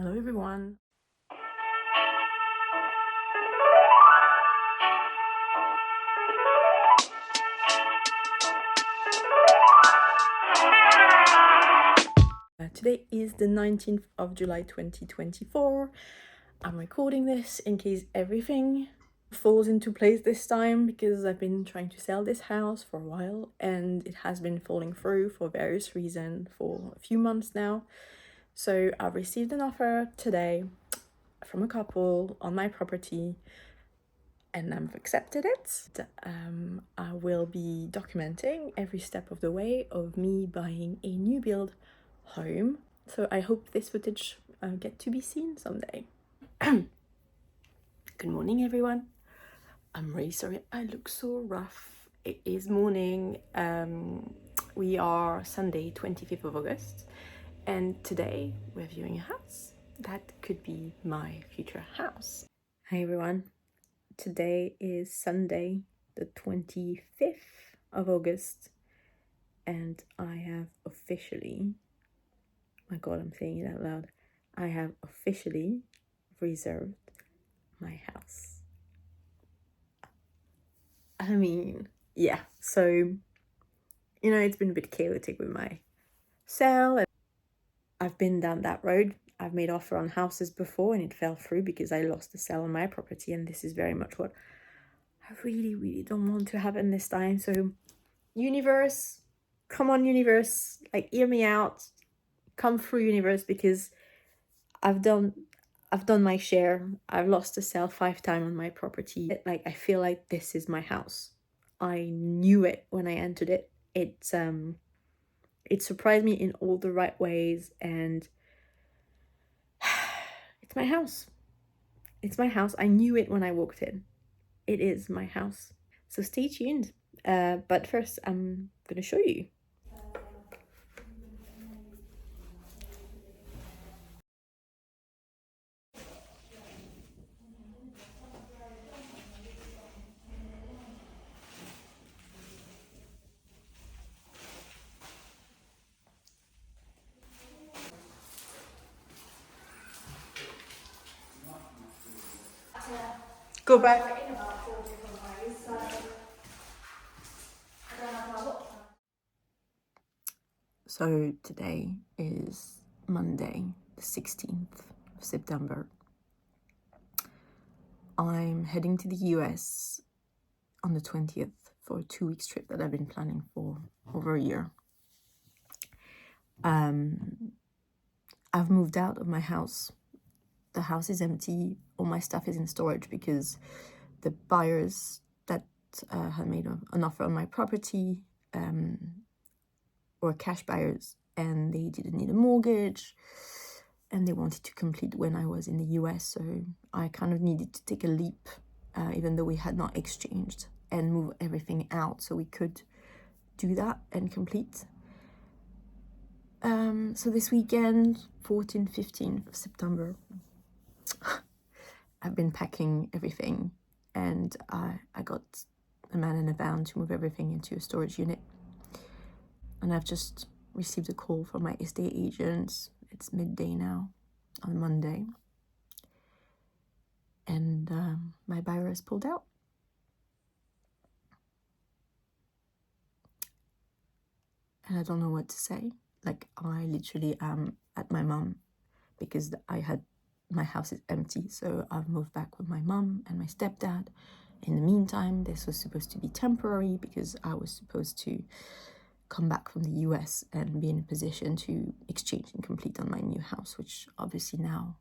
Hello everyone. Today is the 19th of July 2024. I'm recording this in case everything falls into place this time because I've been trying to sell this house for a while and it has been falling through for various reasons for a few months now. So I've received an offer today from a couple on my property and I've accepted it. I will be documenting every step of the way of me buying a new build home. So I hope this footage get to be seen someday. Good morning everyone. I'm really sorry I look so rough. It is morning. We are Sunday 25th of August and today we're viewing a house that could be my future house. Hi everyone. Today is Sunday the 25th of August and I have officially, my god, I'm saying it out loud, I have officially reserved my house. I mean, yeah, so, you know, it's been a bit chaotic with my sale. And I've been down that road. I've made offer on houses before and it fell through because I lost the sale on my property, and this is very much what I really don't want to happen this time. So universe, come on universe, like hear me out, come through universe, because I've done my share. I've lost the sale 5 times on my property. Like, I feel like this is my house. I knew it when I entered it. It surprised me in all the right ways, and it's my house. It's my house. I knew it when I walked in. It is my house. So stay tuned. But first, I'm gonna show you. Go back. So today is Monday, the 16th of September. I'm heading to the US on the 20th for a 2-week trip that I've been planning for over a year. I've moved out of my house. The house is empty. All my stuff is in storage because the buyers that had made an offer on my property were cash buyers, and they didn't need a mortgage, and they wanted to complete when I was in the US. So I kind of needed to take a leap, even though we had not exchanged, and move everything out so we could do that and complete. So this weekend, 14th, 15th of September, I've been packing everything, and I got a man in a van to move everything into a storage unit. And I've just received a call from my estate agents. It's midday now on Monday. And my buyer has pulled out. And I don't know what to say. Like, I literally am at my mum because my house is empty. So I've moved back with my mum and my stepdad. In the meantime, this was supposed to be temporary because I was supposed to come back from the US and be in a position to exchange and complete on my new house, which obviously now,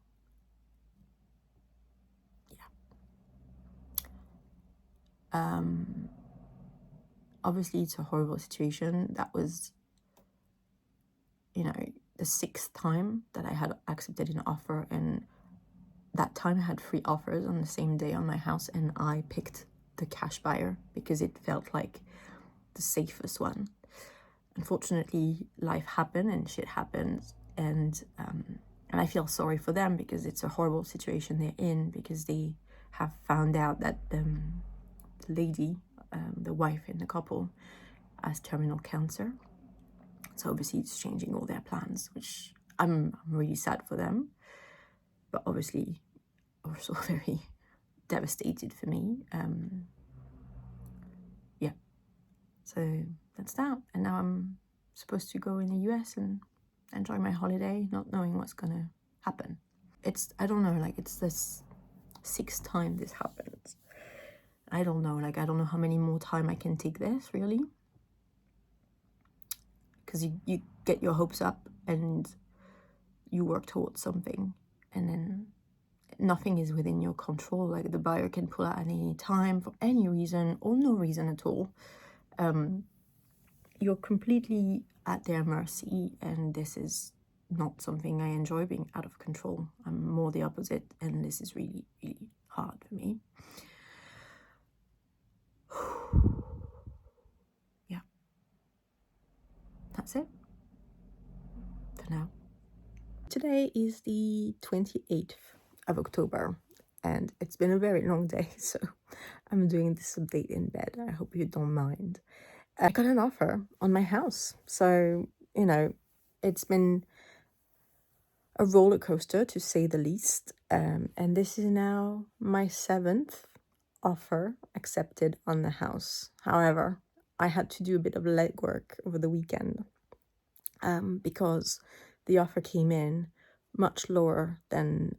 obviously it's a horrible situation. That was, you know, the 6th time that I had accepted an offer, and that time I had 3 offers on the same day on my house, and I picked the cash buyer because it felt like the safest one. Unfortunately, life happened and shit happens, and I feel sorry for them because it's a horrible situation they're in, because they have found out that the lady, the wife in the couple, has terminal cancer. So obviously it's changing all their plans, which I'm really sad for them. but obviously also very devastated for me. Yeah, so that's that. And now I'm supposed to go in the US and enjoy my holiday, not knowing what's gonna happen. I don't know, like it's this 6th time this happens. I don't know, like I don't know how many more time I can take this, really. Because you get your hopes up and you work towards something, and then nothing is within your control. Like the buyer can pull out at any time for any reason or no reason at all. You're completely at their mercy, and this is not something I enjoy, being out of control. I'm more the opposite, and this is really, really hard for me. Yeah, that's it for now. Today is the 28th of October, and it's been a very long day, so I'm doing this update in bed. I hope you don't mind. I got an offer on my house, so, you know, it's been a roller coaster, to say the least, and this is now my 7th offer accepted on the house. However, I had to do a bit of legwork over the weekend, because the offer came in much lower than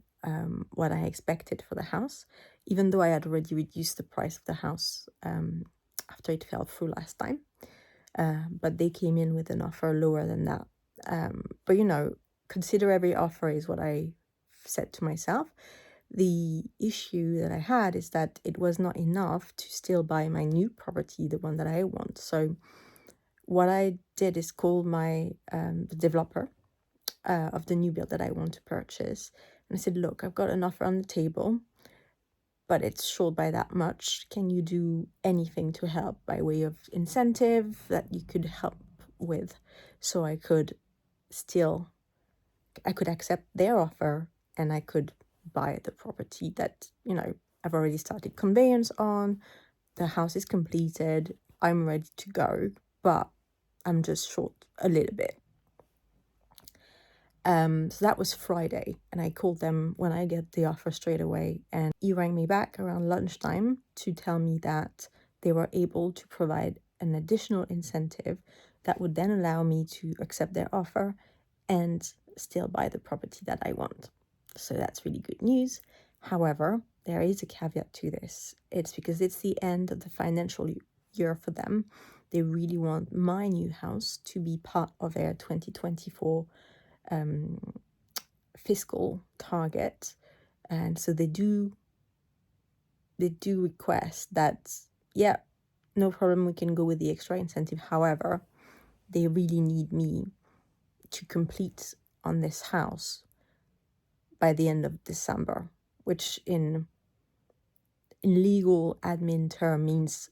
what I expected for the house, even though I had already reduced the price of the house after it fell through last time. But they came in with an offer lower than that. But, you know, consider every offer is what I said to myself. The issue that I had is that it was not enough to still buy my new property, the one that I want. So what I did is call my the developer of the new build that I want to purchase. And I said, look, I've got an offer on the table, but it's short by that much. Can you do anything to help by way of incentive that you could help with, so I could accept their offer and I could buy the property that, you know, I've already started conveyance on. The house is completed. I'm ready to go, but I'm just short a little bit. So that was Friday, and I called them when I get the offer straight away, and he rang me back around lunchtime to tell me that they were able to provide an additional incentive that would then allow me to accept their offer and still buy the property that I want. So that's really good news. However, there is a caveat to this. It's because it's the end of the financial year for them. They really want my new house to be part of their 2024 fiscal target, and so they do request that, yeah, no problem, we can go with the extra incentive. However, they really need me to complete on this house by the end of December, which in legal admin term means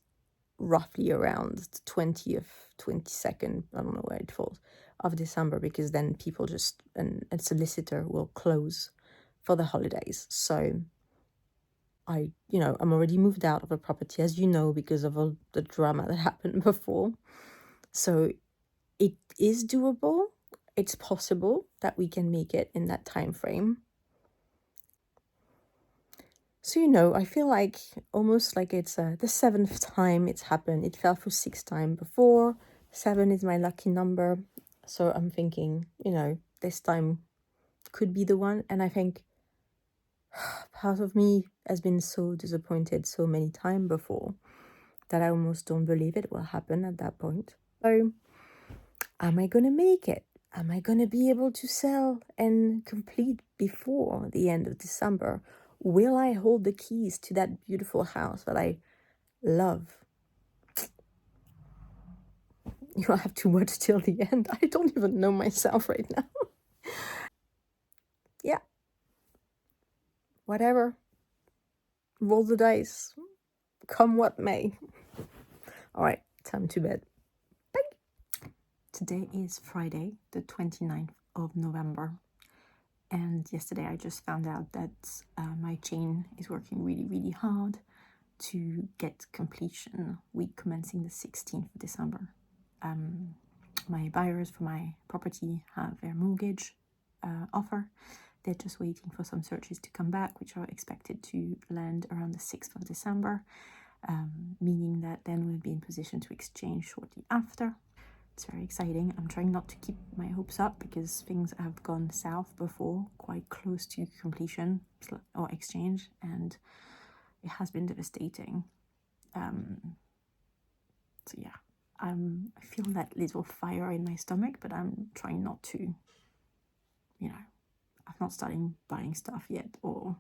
roughly around the 20th, 22nd, I don't know where it falls, of December, because then people just, and solicitor will close for the holidays. So I'm already moved out of a property, as you know, because of all the drama that happened before. So it is doable. It's possible that we can make it in that time frame. So, I feel like almost like it's the 7th time it's happened. It fell through 6 times before. 7 is my lucky number. So I'm thinking, this time could be the one. And I think part of me has been so disappointed so many times before that I almost don't believe it will happen at that point. So am I going to make it? Am I going to be able to sell and complete before the end of December? Will I hold the keys to that beautiful house that I love? You don't have to watch till the end. I don't even know myself right now. Yeah. Whatever. Roll the dice. Come what may. All right, time to bed. Bye. Today is Friday, the 29th of November. And yesterday I just found out that my chain is working really, really hard to get completion week commencing the 16th of December. My buyers for my property have their mortgage offer. They're just waiting for some searches to come back, which are expected to land around the 6th of December, meaning that then we'll be in position to exchange shortly after. It's very exciting. I'm trying not to keep my hopes up because things have gone south before, quite close to completion or exchange, and it has been devastating. So yeah, I feel that little fire in my stomach, but I'm trying not to, you know, I'm not starting buying stuff yet, or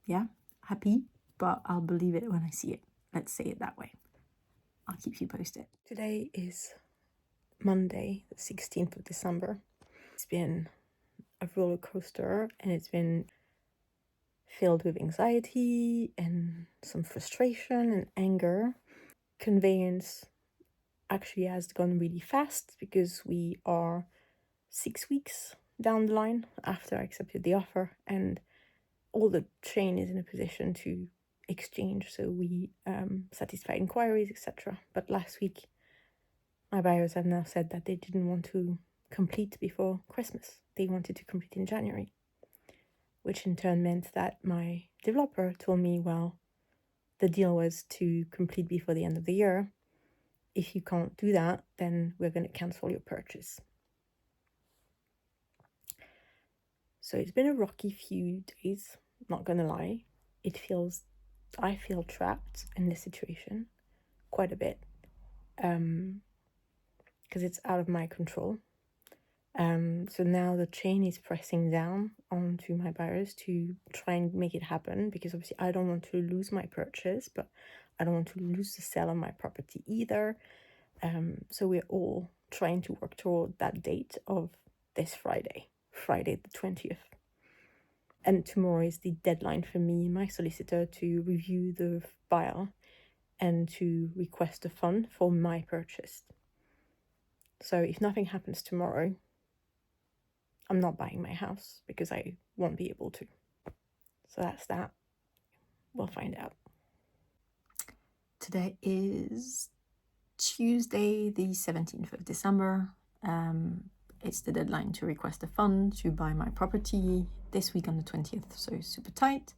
yeah, happy, but I'll believe it when I see it. Let's say it that way. I'll keep you posted. Today is Monday, the 16th of December. It's been a roller coaster, and it's been filled with anxiety and some frustration and anger. Conveyance actually has gone really fast because we are 6 weeks down the line after I accepted the offer, and all the chain is in a position to exchange, so we satisfy inquiries, etc. But last week my buyers have now said that they didn't want to complete before Christmas. They wanted to complete in January, which in turn meant that my developer told me, well, the deal was to complete before the end of the year. If you can't do that, then we're going to cancel your purchase. So it's been a rocky few days, not gonna lie. I feel trapped in this situation quite a bit, because it's out of my control. So now the chain is pressing down onto my buyers to try and make it happen, because obviously I don't want to lose my purchase, but I don't want to lose the sale of my property either. So we're all trying to work toward that date of this Friday the 20th. And tomorrow is the deadline for me and my solicitor to review the file and to request a fund for my purchase. So if nothing happens tomorrow, I'm not buying my house because I won't be able to. So that's that. We'll find out. Today is Tuesday, the 17th of December. It's the deadline to request a fund to buy my property this week on the 20th, so super tight.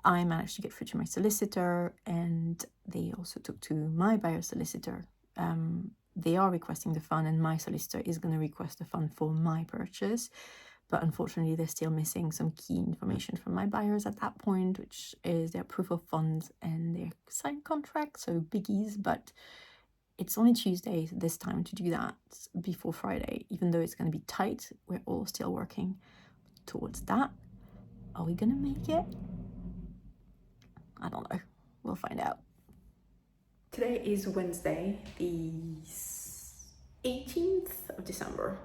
I managed to get through to my solicitor, and they also talked to my buyer solicitor. They are requesting the fund, and my solicitor is going to request a fund for my purchase. But unfortunately, they're still missing some key information from my buyers at that point, which is their proof of funds and their signed contract, so biggies. But it's only Tuesday this time to do that before Friday, even though it's going to be tight. We're all still working towards that. Are we going to make it? I don't know. We'll find out. Today is Wednesday, the 18th of December,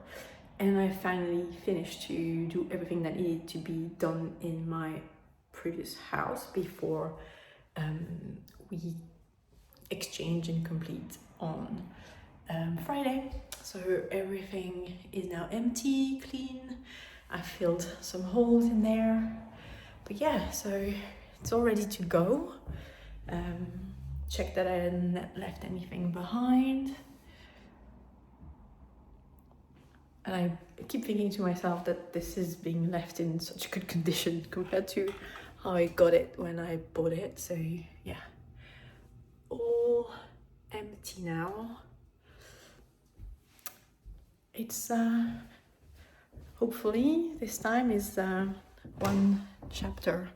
and I finally finished to do everything that needed to be done in my previous house before we exchange and complete on Friday. So everything is now empty, clean. I filled some holes in there, but yeah, so it's all ready to go. Check that I hadn't left anything behind. And I keep thinking to myself that this is being left in such good condition compared to how I got it when I bought it. So yeah, all empty now. It's hopefully this time is one chapter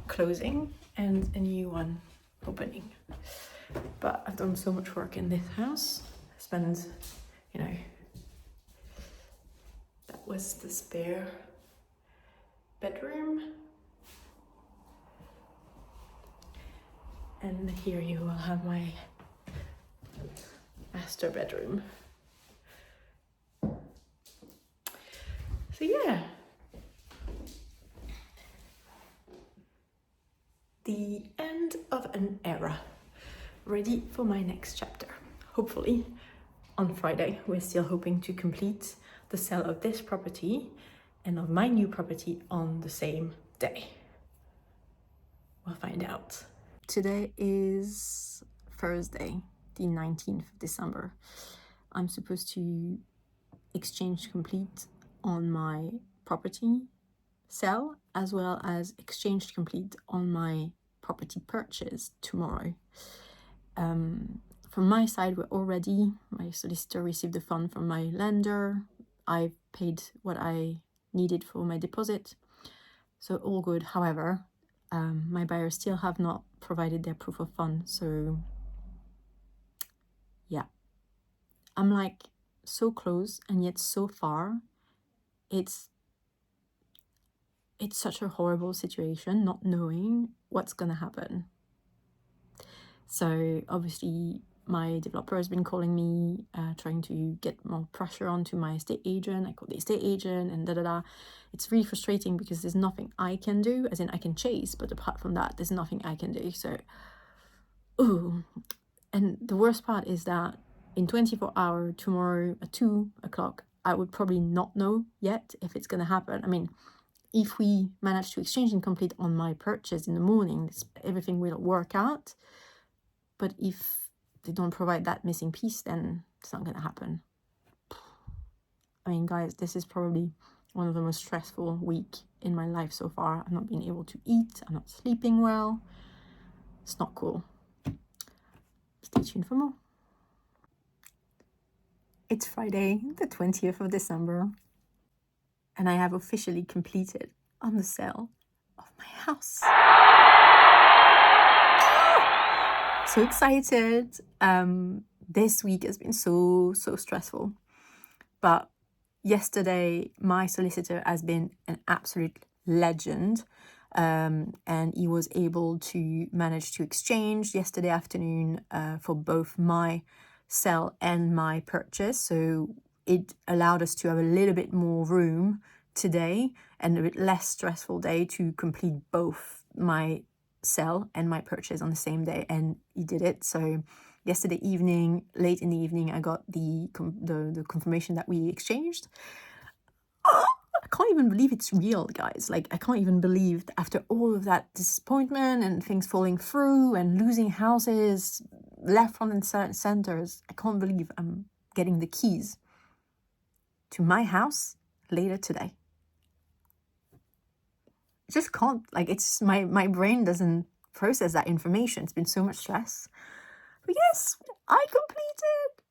closing and a new one opening. But I've done so much work in this house. I spent, that was the spare bedroom. And here you will have my master bedroom. So yeah, the end of an era, ready for my next chapter. Hopefully on Friday. We're still hoping to complete the sale of this property and of my new property on the same day. We'll find out. Today is Thursday, the 19th of December. I'm supposed to exchange complete on my property sell, as well as exchange to complete on my property purchase tomorrow. From my side, we're all ready. My solicitor received the fund from my lender. I paid what I needed for my deposit, so all good. However, my buyers still have not provided their proof of fund, so yeah, I'm like so close and yet so far. It's such a horrible situation, not knowing what's gonna happen. So obviously my developer has been calling me, trying to get more pressure onto my estate agent. I called the estate agent and da-da-da. It's really frustrating because there's nothing I can do, as in I can chase, but apart from that, there's nothing I can do. So, ooh. And the worst part is that in 24 hours, tomorrow at 2 o'clock, I would probably not know yet if it's going to happen. I mean, if we manage to exchange and complete on my purchase in the morning, everything will work out. But if they don't provide that missing piece, then it's not going to happen. I mean, guys, this is probably one of the most stressful week in my life so far. I'm not being able to eat. I'm not sleeping well. It's not cool. Stay tuned for more. It's Friday, the 20th of December, and I have officially completed on the sale of my house. So excited. This week has been so stressful, but yesterday my solicitor has been an absolute legend, and he was able to manage to exchange yesterday afternoon for both my sell and my purchase. So it allowed us to have a little bit more room today and a bit less stressful day to complete both my sell and my purchase on the same day, and he did it. So yesterday evening, late in the evening, I got the confirmation that we exchanged. Oh, I can't even believe it's real, guys. Like, I can't even believe that after all of that disappointment and things falling through and losing houses left, front, and centers, I can't believe I'm getting the keys to my house later today. I just can't, like, it's my brain doesn't process that information. It's been so much stress. But yes, I completed.